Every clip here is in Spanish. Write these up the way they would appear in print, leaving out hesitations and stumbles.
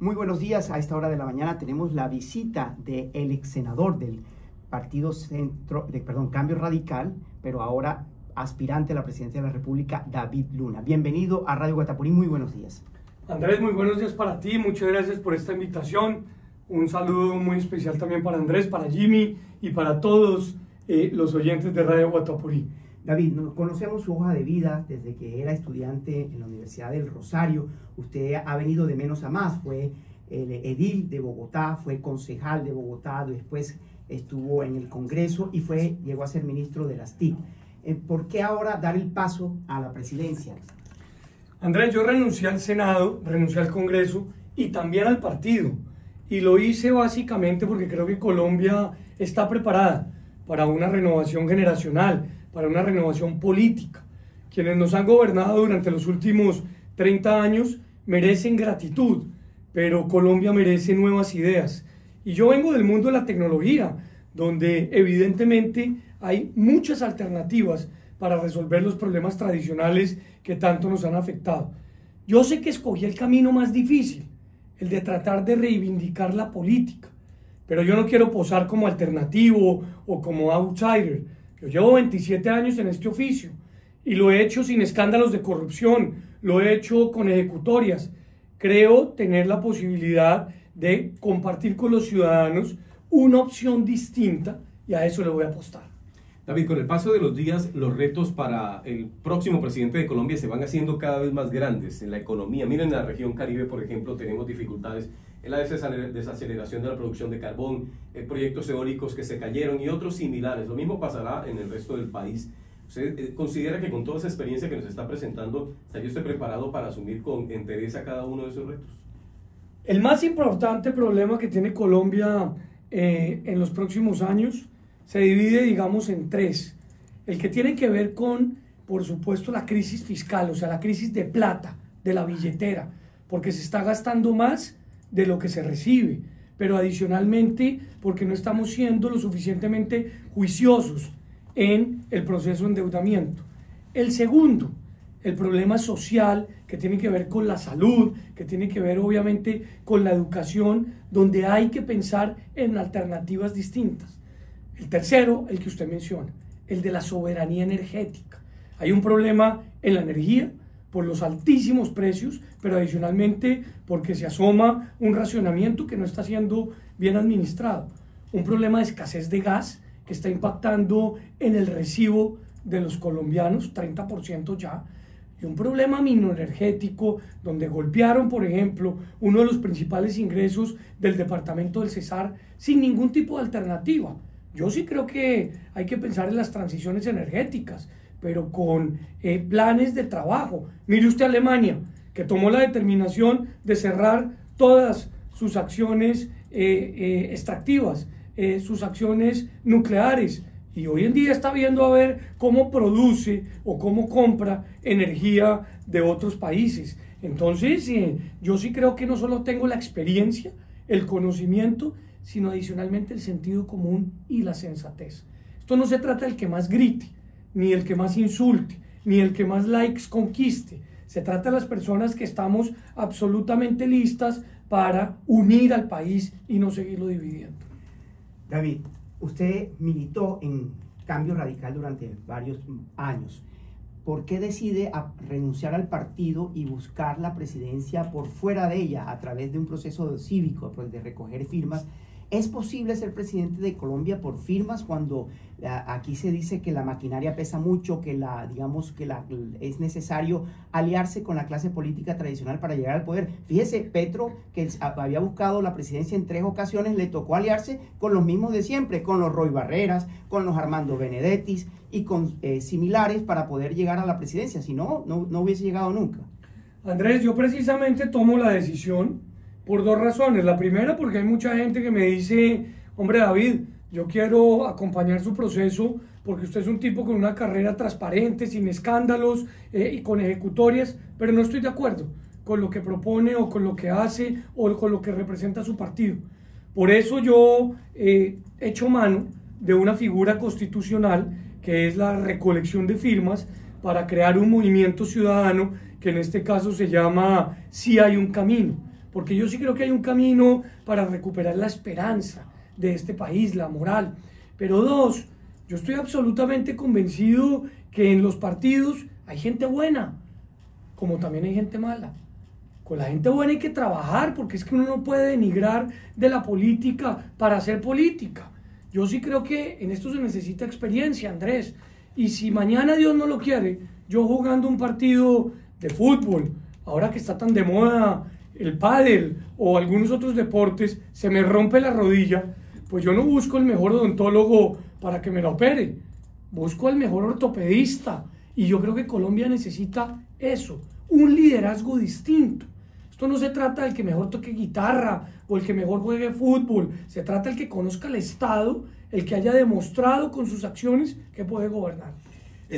Muy buenos días. A esta hora de la mañana tenemos la visita del ex senador del partido Cambio Radical, pero ahora aspirante a la presidencia de la República, David Luna. Bienvenido a Radio Guatapurí. Muy buenos días. Andrés, muy buenos días para ti. Muchas gracias por esta invitación. Un saludo muy especial también para Andrés, para Jimmy y para todos los oyentes de Radio Guatapurí. David, conocemos su hoja de vida desde que era estudiante en la Universidad del Rosario. Usted ha venido de menos a más. Fue el edil de Bogotá, fue concejal de Bogotá, después estuvo en el Congreso y llegó a ser ministro de las TIC. ¿Por qué ahora dar el paso a la presidencia? Andrés, yo renuncié al Senado, renuncié al Congreso y también al partido. Y lo hice básicamente porque creo que Colombia está preparada para una renovación generacional, para una renovación política. Quienes nos han gobernado durante los últimos 30 años merecen gratitud, pero Colombia merece nuevas ideas. Y yo vengo del mundo de la tecnología, donde evidentemente hay muchas alternativas para resolver los problemas tradicionales que tanto nos han afectado. Yo sé que escogí el camino más difícil, el de tratar de reivindicar la política, pero yo no quiero posar como alternativo o como outsider. Yo llevo 27 años en este oficio y lo he hecho sin escándalos de corrupción, lo he hecho con ejecutorias. Creo tener la posibilidad de compartir con los ciudadanos una opción distinta y a eso le voy a apostar. David, con el paso de los días, los retos para el próximo presidente de Colombia se van haciendo cada vez más grandes en la economía. Miren, en la región Caribe, por ejemplo, tenemos dificultades en la desaceleración de la producción de carbón, proyectos eólicos que se cayeron y otros similares. Lo mismo pasará en el resto del país. ¿Usted considera que con toda esa experiencia que nos está presentando, estaría usted preparado para asumir con entereza cada uno de esos retos? El más importante problema que tiene Colombia en los próximos años se divide, digamos, en tres. El que tiene que ver con, por supuesto, la crisis fiscal, o sea, la crisis de plata, de la billetera, porque se está gastando más de lo que se recibe, pero adicionalmente porque no estamos siendo lo suficientemente juiciosos en el proceso de endeudamiento. El segundo, el problema social que tiene que ver con la salud, que tiene que ver obviamente con la educación, donde hay que pensar en alternativas distintas. El tercero, el que usted menciona, el de la soberanía energética. Hay un problema en la energía por los altísimos precios, pero adicionalmente porque se asoma un racionamiento que no está siendo bien administrado. Un problema de escasez de gas que está impactando en el recibo de los colombianos, 30% ya, y un problema minoenergético donde golpearon, por ejemplo, uno de los principales ingresos del departamento del Cesar sin ningún tipo de alternativa. Yo sí creo que hay que pensar en las transiciones energéticas, pero con planes de trabajo. Mire usted Alemania, que tomó la determinación de cerrar todas sus acciones extractivas, sus acciones nucleares, y hoy en día está viendo a ver cómo produce o cómo compra energía de otros países. Entonces, yo sí creo que no solo tengo la experiencia, el conocimiento, sino adicionalmente el sentido común y la sensatez. Esto no se trata del que más grite, ni el que más insulte, ni el que más likes conquiste. Se trata de las personas que estamos absolutamente listas para unir al país y no seguirlo dividiendo. David, usted militó en Cambio Radical durante varios años. ¿Por qué decide renunciar al partido y buscar la presidencia por fuera de ella a través de un proceso cívico, pues, de recoger firmas? ¿Es posible ser presidente de Colombia por firmas cuando aquí se dice que la maquinaria pesa mucho, que es necesario aliarse con la clase política tradicional para llegar al poder? Fíjese, Petro, que había buscado la presidencia en 3 ocasiones, le tocó aliarse con los mismos de siempre, con los Roy Barreras, con los Armando Benedettis y con similares para poder llegar a la presidencia. Si no, no hubiese llegado nunca. Andrés, yo precisamente tomo la decisión por 2 razones. La primera, porque hay mucha gente que me dice, hombre David, yo quiero acompañar su proceso porque usted es un tipo con una carrera transparente, sin escándalos y con ejecutorias, pero no estoy de acuerdo con lo que propone o con lo que hace o con lo que representa su partido. Por eso yo he hecho mano de una figura constitucional que es la recolección de firmas para crear un movimiento ciudadano que en este caso se llama Sí hay un camino, porque yo sí creo que hay un camino para recuperar la esperanza de este país, la moral. Pero dos, yo estoy absolutamente convencido que en los partidos hay gente buena, como también hay gente mala. Con la gente buena hay que trabajar, porque es que uno no puede denigrar de la política para hacer política. Yo sí creo que en esto se necesita experiencia, Andrés. Y si mañana Dios no lo quiere, yo jugando un partido de fútbol, ahora que está tan de moda el pádel o algunos otros deportes, se me rompe la rodilla, pues yo no busco el mejor odontólogo para que me la opere, busco al mejor ortopedista. Y yo creo que Colombia necesita eso, un liderazgo distinto. Esto no se trata del que mejor toque guitarra o el que mejor juegue fútbol, se trata del que conozca el Estado, el que haya demostrado con sus acciones que puede gobernar.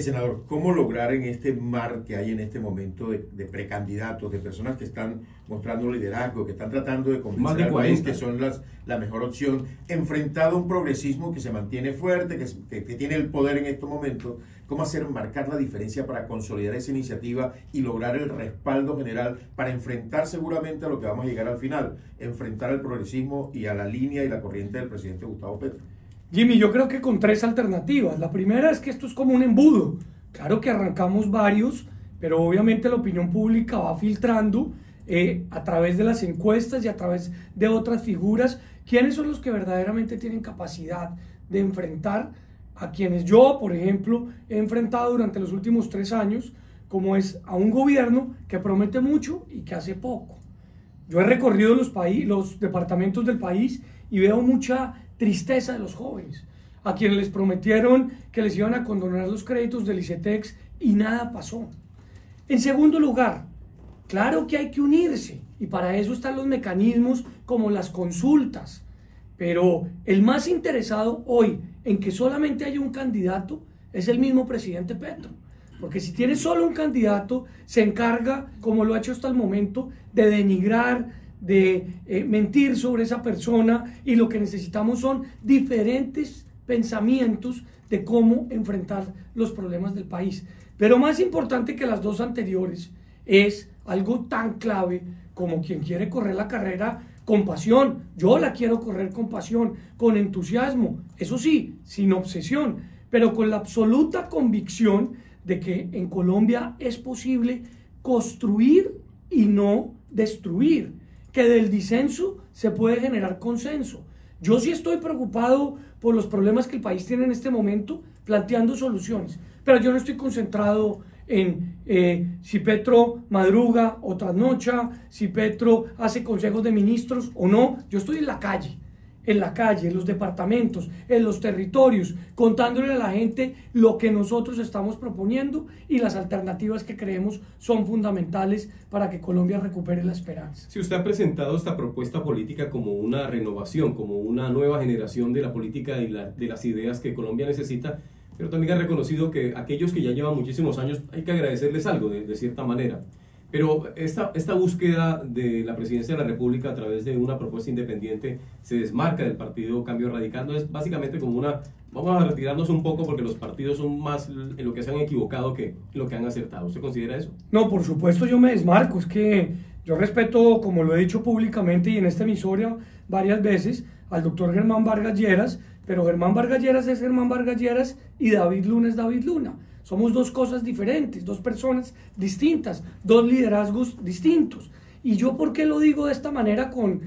Senador, ¿cómo lograr en este mar que hay en este momento de precandidatos, de personas que están mostrando liderazgo, que están tratando de convencer al país que son la mejor opción, enfrentado a un progresismo que se mantiene fuerte, que tiene el poder en estos momentos? ¿Cómo hacer marcar la diferencia para consolidar esa iniciativa y lograr el respaldo general para enfrentar seguramente a lo que vamos a llegar al final, enfrentar al progresismo y a la línea y la corriente del presidente Gustavo Petro? Jimmy, yo creo que con tres alternativas. La primera es que esto es como un embudo. Claro que arrancamos varios, pero obviamente la opinión pública va filtrando a través de las encuestas y a través de otras figuras quiénes son los que verdaderamente tienen capacidad de enfrentar a quienes yo, por ejemplo, he enfrentado durante los últimos 3 años, como es a un gobierno que promete mucho y que hace poco. Yo he recorrido los departamentos del país y veo mucha tristeza de los jóvenes, a quienes les prometieron que les iban a condonar los créditos del ICETEX y nada pasó. En segundo lugar, claro que hay que unirse y para eso están los mecanismos como las consultas, pero el más interesado hoy en que solamente haya un candidato es el mismo presidente Petro, porque si tiene solo un candidato se encarga, como lo ha hecho hasta el momento, de denigrar, de mentir sobre esa persona, y lo que necesitamos son diferentes pensamientos de cómo enfrentar los problemas del país. Pero más importante que las dos anteriores es algo tan clave como quien quiere correr la carrera con pasión. Yo la quiero correr con pasión, con entusiasmo, eso sí, sin obsesión, pero con la absoluta convicción de que en Colombia es posible construir y no destruir, que del disenso se puede generar consenso. Yo sí estoy preocupado por los problemas que el país tiene en este momento, planteando soluciones, pero yo no estoy concentrado en si Petro madruga o trasnocha, si Petro hace consejos de ministros o no. Yo estoy en la calle, en los departamentos, en los territorios, contándole a la gente lo que nosotros estamos proponiendo y las alternativas que creemos son fundamentales para que Colombia recupere la esperanza. Si usted ha presentado esta propuesta política como una renovación, como una nueva generación de la política y de las ideas que Colombia necesita, pero también ha reconocido que aquellos que ya llevan muchísimos años hay que agradecerles algo de cierta manera. Pero esta búsqueda de la presidencia de la República a través de una propuesta independiente se desmarca del partido Cambio Radical. No es básicamente como vamos a retirarnos un poco porque los partidos son más en lo que se han equivocado que lo que han acertado. ¿Usted considera eso? No, por supuesto yo me desmarco. Es que yo respeto, como lo he dicho públicamente y en esta emisora varias veces, al doctor Germán Vargas Lleras, pero Germán Vargas Lleras es Germán Vargas Lleras y David Luna es David Luna. Somos dos cosas diferentes, dos personas distintas, dos liderazgos distintos. Y yo, ¿por qué lo digo de esta manera? Con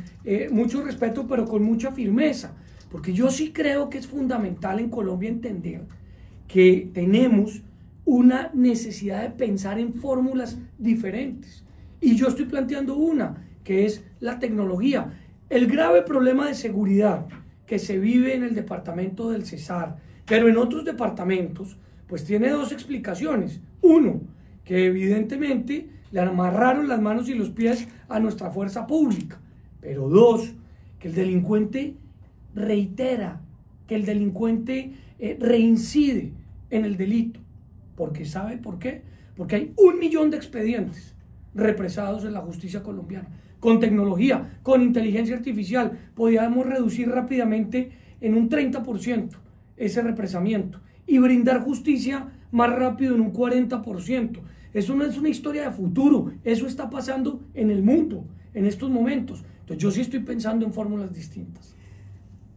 mucho respeto, pero con mucha firmeza. Porque yo sí creo que es fundamental en Colombia entender que tenemos una necesidad de pensar en fórmulas diferentes. Y yo estoy planteando una, que es la tecnología. El grave problema de seguridad que se vive en el departamento del Cesar, pero en otros departamentos, pues tiene dos explicaciones. Uno, que evidentemente le amarraron las manos y los pies a nuestra fuerza pública. Pero dos, que el delincuente reitera, que el delincuente reincide en el delito. Porque ¿sabe por qué? Porque hay 1 millón de expedientes represados en la justicia colombiana. Con tecnología, con inteligencia artificial, podíamos reducir rápidamente en un 30% ese represamiento y brindar justicia más rápido en un 40%. Eso no es una historia de futuro, eso está pasando en el mundo en estos momentos. Entonces yo sí estoy pensando en fórmulas distintas.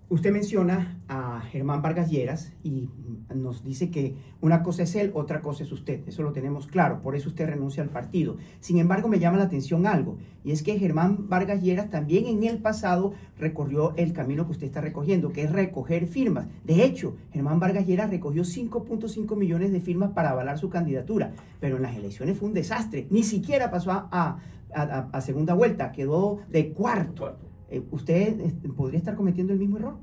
Usted menciona a Germán Vargas Lleras y nos dice que una cosa es él, otra cosa es usted. Eso lo tenemos claro, por eso usted renuncia al partido. Sin embargo, me llama la atención algo, y es que Germán Vargas Lleras también en el pasado recorrió el camino que usted está recogiendo, que es recoger firmas. De hecho, Germán Vargas Lleras recogió 5.5 millones de firmas para avalar su candidatura, pero en las elecciones fue un desastre. Ni siquiera pasó a segunda vuelta, quedó de cuarto. ¿Usted podría estar cometiendo el mismo error?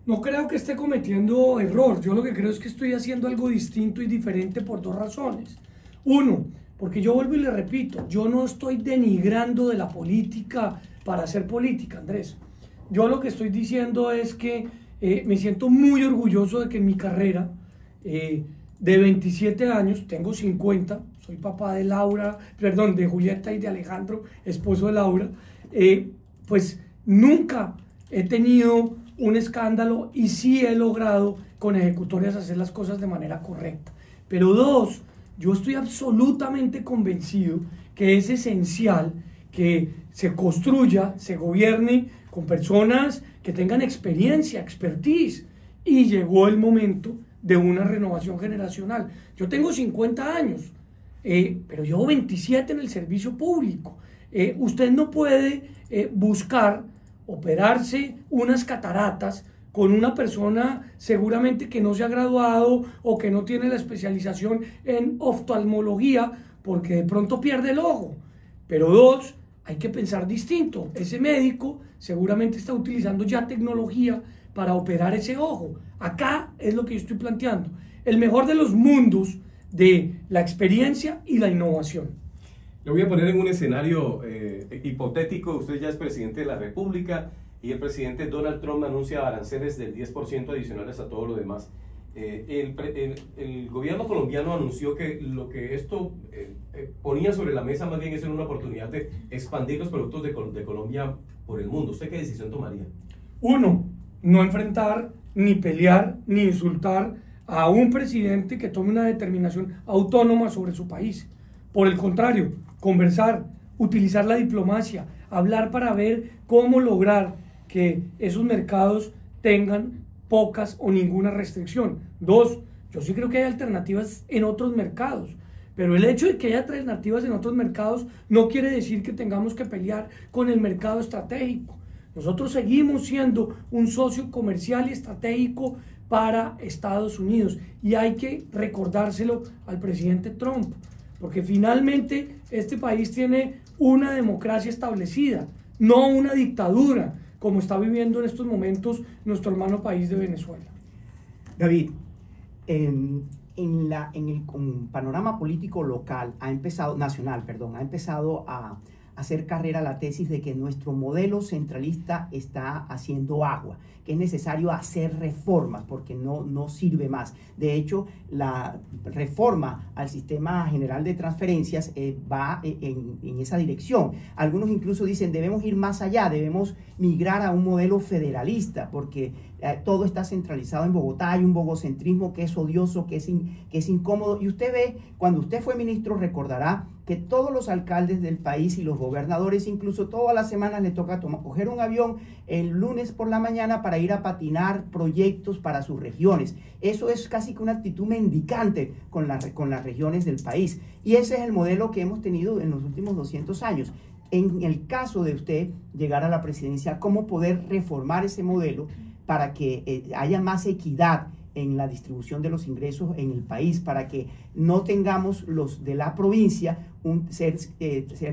No creo que esté cometiendo error. Yo lo que creo es que estoy haciendo algo distinto y diferente por dos razones. Uno, porque yo vuelvo y le repito, yo no estoy denigrando de la política para hacer política, Andrés. Yo lo que estoy diciendo es que me siento muy orgulloso de que en mi carrera de 27 años, tengo 50, soy papá de Laura, perdón, de Julieta y de Alejandro, esposo de Laura, pues nunca he tenido un escándalo y sí he logrado con ejecutorias hacer las cosas de manera correcta. Pero dos, yo estoy absolutamente convencido que es esencial que se construya, se gobierne con personas que tengan experiencia, expertise, y llegó el momento de una renovación generacional. Yo tengo 50 años, pero llevo 27 en el servicio público. Usted no puede buscar operarse unas cataratas con una persona seguramente que no se ha graduado o que no tiene la especialización en oftalmología porque de pronto pierde el ojo. Pero dos, hay que pensar distinto. Ese médico seguramente está utilizando ya tecnología para operar ese ojo. Acá es lo que yo estoy planteando. El mejor de los mundos de la experiencia y la innovación. Le voy a poner en un escenario hipotético. Usted ya es presidente de la República y el presidente Donald Trump anuncia aranceles del 10% adicionales a todo lo demás. El gobierno colombiano anunció que lo que esto ponía sobre la mesa más bien es una oportunidad de expandir los productos de Colombia por el mundo. ¿Usted qué decisión tomaría? Uno, no enfrentar, ni pelear, ni insultar a un presidente que tome una determinación autónoma sobre su país. Por el contrario, conversar, utilizar la diplomacia, hablar para ver cómo lograr que esos mercados tengan pocas o ninguna restricción. Dos, yo sí creo que hay alternativas en otros mercados, pero el hecho de que haya alternativas en otros mercados no quiere decir que tengamos que pelear con el mercado estratégico. Nosotros seguimos siendo un socio comercial y estratégico para Estados Unidos y hay que recordárselo al presidente Trump, porque finalmente este país tiene una democracia establecida, no una dictadura, como está viviendo en estos momentos nuestro hermano país de Venezuela. David, en el panorama político local, nacional, ha empezado a hacer carrera la tesis de que nuestro modelo centralista está haciendo agua, que es necesario hacer reformas porque no sirve más. De hecho, la reforma al sistema general de transferencias va en esa dirección. Algunos incluso dicen debemos ir más allá, debemos migrar a un modelo federalista porque todo está centralizado en Bogotá, hay un bogocentrismo que es odioso, que es incómodo. Y usted ve, cuando usted fue ministro, recordará que todos los alcaldes del país y los gobernadores, incluso todas las semanas le toca coger un avión el lunes por la mañana para ir a patinar proyectos para sus regiones. Eso es casi que una actitud mendicante con las regiones del país. Y ese es el modelo que hemos tenido en los últimos 200 años. En el caso de usted llegar a la presidencia, ¿cómo poder reformar ese modelo para que haya más equidad en la distribución de los ingresos en el país, para que no tengamos los de la provincia ser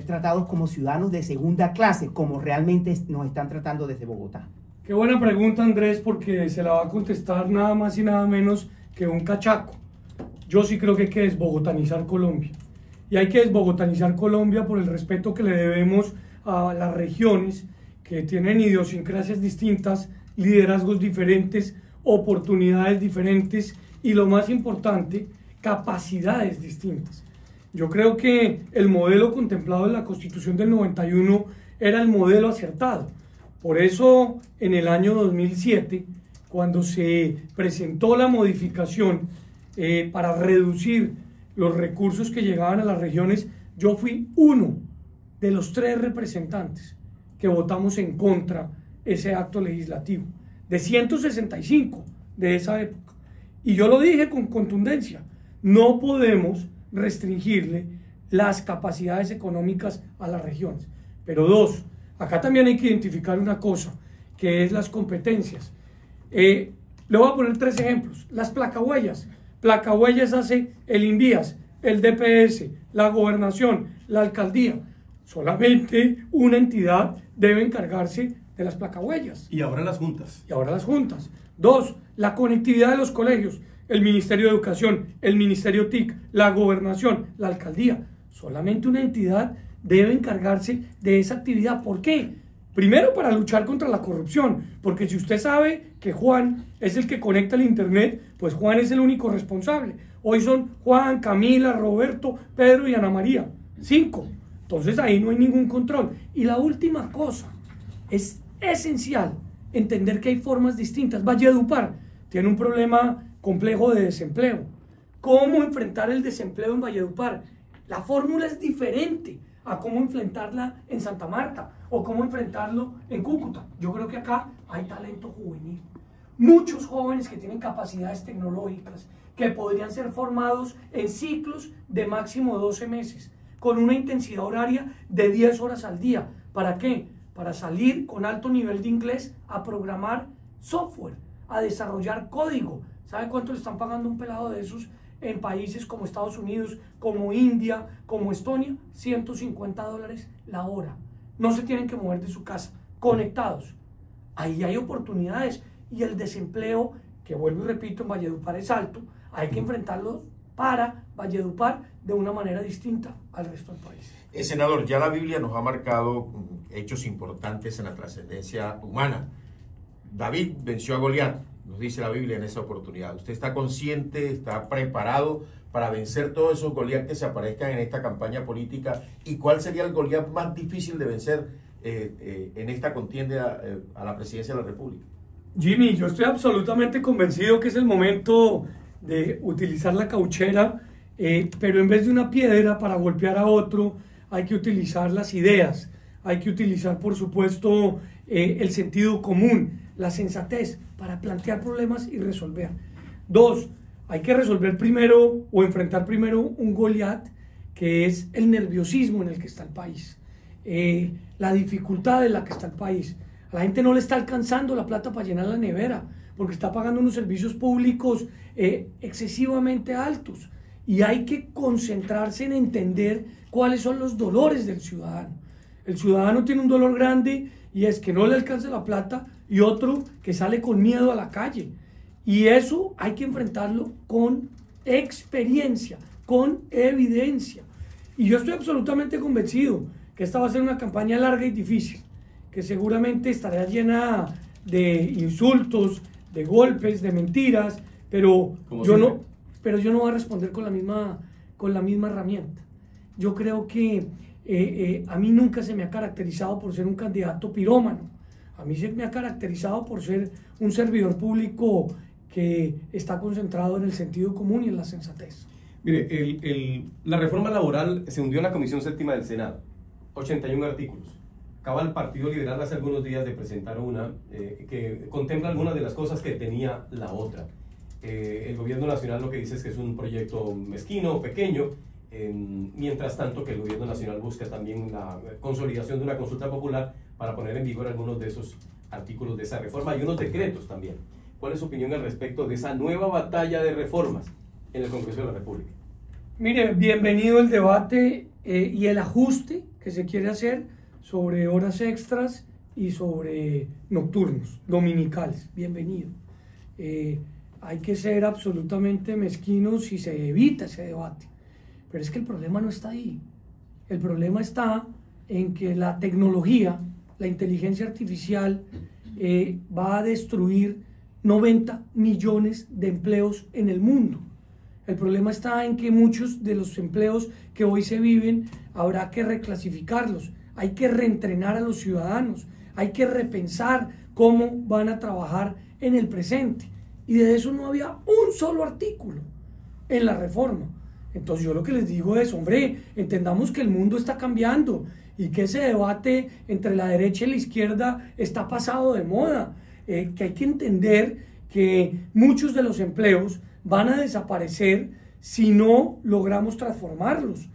tratados como ciudadanos de segunda clase, como realmente nos están tratando desde Bogotá? Qué buena pregunta, Andrés, porque se la va a contestar nada más y nada menos que un cachaco. Yo sí creo que hay que desbogotanizar Colombia. Y hay que desbogotanizar Colombia por el respeto que le debemos a las regiones que tienen idiosincrasias distintas, liderazgos diferentes, oportunidades diferentes y, lo más importante, capacidades distintas. Yo creo que el modelo contemplado en la Constitución del 91 era el modelo acertado. Por eso, en el año 2007, cuando se presentó la modificación para reducir los recursos que llegaban a las regiones, yo fui uno de los 3 representantes que votamos en contra ese acto legislativo, de 165 de esa época. Y yo lo dije con contundencia, no podemos restringirle las capacidades económicas a las regiones. Pero 2, acá también hay que identificar una cosa, que es las competencias. Le voy a poner 3 ejemplos. Las placahuellas. Placahuellas hace el INVIAS, el DPS, la gobernación, la alcaldía. Solamente una entidad debe encargarse de las placahuellas. Y ahora las juntas. 2, la conectividad de los colegios, el Ministerio de Educación, el Ministerio TIC, la gobernación, la alcaldía. Solamente una entidad debe encargarse de esa actividad. ¿Por qué? Primero, para luchar contra la corrupción, porque si usted sabe que Juan es el que conecta el internet, pues Juan es el único responsable. Hoy son Juan, Camila, Roberto, Pedro y Ana María. 5. Entonces ahí no hay ningún control. Y la última cosa, es esencial entender que hay formas distintas. Valledupar tiene un problema complejo de desempleo. ¿Cómo enfrentar el desempleo en Valledupar? La fórmula es diferente a cómo enfrentarla en Santa Marta o cómo enfrentarlo en Cúcuta. Yo creo que acá hay talento juvenil. Muchos jóvenes que tienen capacidades tecnológicas que podrían ser formados en ciclos de máximo 12 meses, con una intensidad horaria de 10 horas al día. ¿Para qué? Para salir con alto nivel de inglés a programar software, a desarrollar código. ¿Sabe cuánto le están pagando un pelado de esos en países como Estados Unidos, como India, como Estonia? $150 la hora. No se tienen que mover de su casa, conectados. Ahí hay oportunidades. Y el desempleo, que vuelvo y repito, en Valledupar es alto, hay que enfrentarlo para Valledupar de una manera distinta al resto del país. Senador, ya la Biblia nos ha marcado hechos importantes en la trascendencia humana. David venció a Goliat, nos dice la Biblia en esa oportunidad. ¿Usted está consciente, está preparado para vencer todos esos Goliat que se aparezcan en esta campaña política? ¿Y cuál sería el Goliat más difícil de vencer en esta contienda a la presidencia de la República? Jimmy, yo estoy absolutamente convencido que es el momento de utilizar la cauchera, pero en vez de una piedra para golpear a otro, hay que utilizar las ideas, hay que utilizar, por supuesto, el sentido común, la sensatez para plantear problemas y resolver. 2, hay que resolver primero o enfrentar primero un Goliat, que es el nerviosismo en el que está el país, la dificultad en la que está el país. A la gente no le está alcanzando la plata para llenar la nevera, porque está pagando unos servicios públicos excesivamente altos. Y hay que concentrarse en entender cuáles son los dolores del ciudadano. El ciudadano tiene un dolor grande y es que no le alcanza la plata, y otro que sale con miedo a la calle. Y eso hay que enfrentarlo con experiencia, con evidencia. Y yo estoy absolutamente convencido que esta va a ser una campaña larga y difícil, que seguramente estará llena de insultos, de golpes, de mentiras, pero yo no voy a responder con la misma herramienta. Yo creo que a mí nunca se me ha caracterizado por ser un candidato pirómano. A mí se me ha caracterizado por ser un servidor público que está concentrado en el sentido común y en la sensatez. Mire, la reforma laboral se hundió en la Comisión Séptima del Senado, 81 artículos. Acaba el Partido Liberal hace algunos días de presentar una que contempla algunas de las cosas que tenía la otra. El gobierno nacional lo que dice es que es un proyecto mezquino, pequeño, mientras tanto que el gobierno nacional busca también la consolidación de una consulta popular para poner en vigor algunos de esos artículos de esa reforma y unos decretos también. ¿Cuál es su opinión al respecto de esa nueva batalla de reformas en el Congreso de la República? Mire, bienvenido el debate y el ajuste que se quiere hacer sobre horas extras y sobre nocturnos, dominicales. Bienvenido. Hay que ser absolutamente mezquinos si se evita ese debate. Pero es que el problema no está ahí. El problema está en que la tecnología, la inteligencia artificial, va a destruir 90 millones de empleos en el mundo. El problema está en que muchos de los empleos que hoy se viven habrá que reclasificarlos. Hay que reentrenar a los ciudadanos. Hay que repensar cómo van a trabajar en el presente. Y de eso no había un solo artículo. en la reforma. Entonces yo lo que les digo es, hombre, entendamos que el mundo está cambiando y que ese debate entre la derecha y la izquierda está pasado de moda, que hay que entender que muchos de los empleos van a desaparecer si no logramos transformarlos.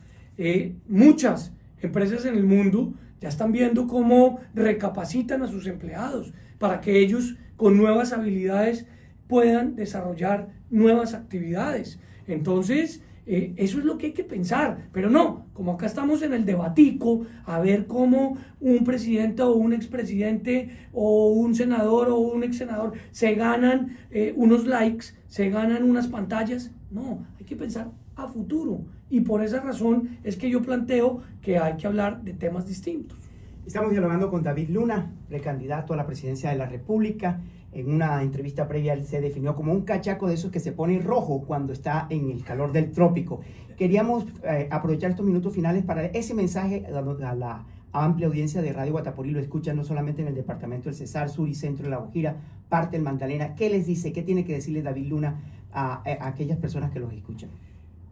Muchas empresas en el mundo ya están viendo cómo recapacitan a sus empleados para que ellos con nuevas habilidades puedan desarrollar nuevas actividades. Entonces, eso es lo que hay que pensar, pero no, como acá estamos en el debatico, a ver cómo un presidente o un expresidente o un senador o un exsenador se ganan unos likes, se ganan unas pantallas. No, hay que pensar a futuro, y por esa razón es que yo planteo que hay que hablar de temas distintos. Estamos dialogando con David Luna, precandidato a la presidencia de la República. En una entrevista previa él se definió como un cachaco de esos que se pone rojo cuando está en el calor del trópico. Queríamos aprovechar estos minutos finales para ese mensaje a la amplia audiencia de Radio Guatapurí. Lo escuchan no solamente en el departamento del Cesar, Sur y Centro de La Guajira, parte del Magdalena. ¿Qué les dice? ¿Qué tiene que decirle David Luna a aquellas personas que los escuchan?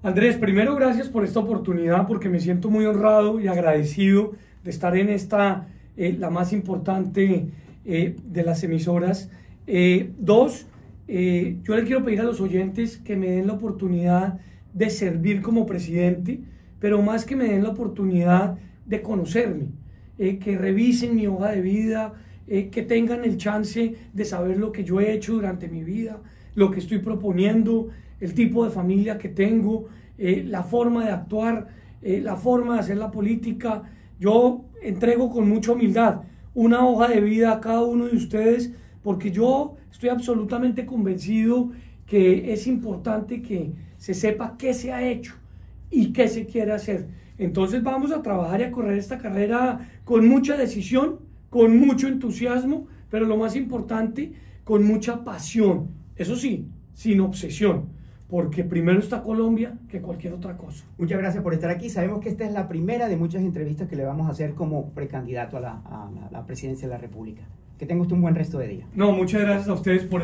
Andrés, primero gracias por esta oportunidad, porque me siento muy honrado y agradecido de estar en esta, la más importante de las emisoras. Dos, yo le quiero pedir a los oyentes que me den la oportunidad de servir como presidente, pero más que me den la oportunidad de conocerme, que revisen mi hoja de vida, que tengan el chance de saber lo que yo he hecho durante mi vida, lo que estoy proponiendo, el tipo de familia que tengo, la forma de actuar, la forma de hacer la política. Yo entrego con mucha humildad una hoja de vida a cada uno de ustedes, porque yo estoy absolutamente convencido que es importante que se sepa qué se ha hecho y qué se quiere hacer. Entonces vamos a trabajar y a correr esta carrera con mucha decisión, con mucho entusiasmo, pero lo más importante, con mucha pasión. Eso sí, sin obsesión, porque primero está Colombia que cualquier otra cosa. Muchas gracias por estar aquí. Sabemos que esta es la primera de muchas entrevistas que le vamos a hacer como precandidato a la presidencia de la República. Que tenga usted un buen resto de día. No, muchas gracias a ustedes por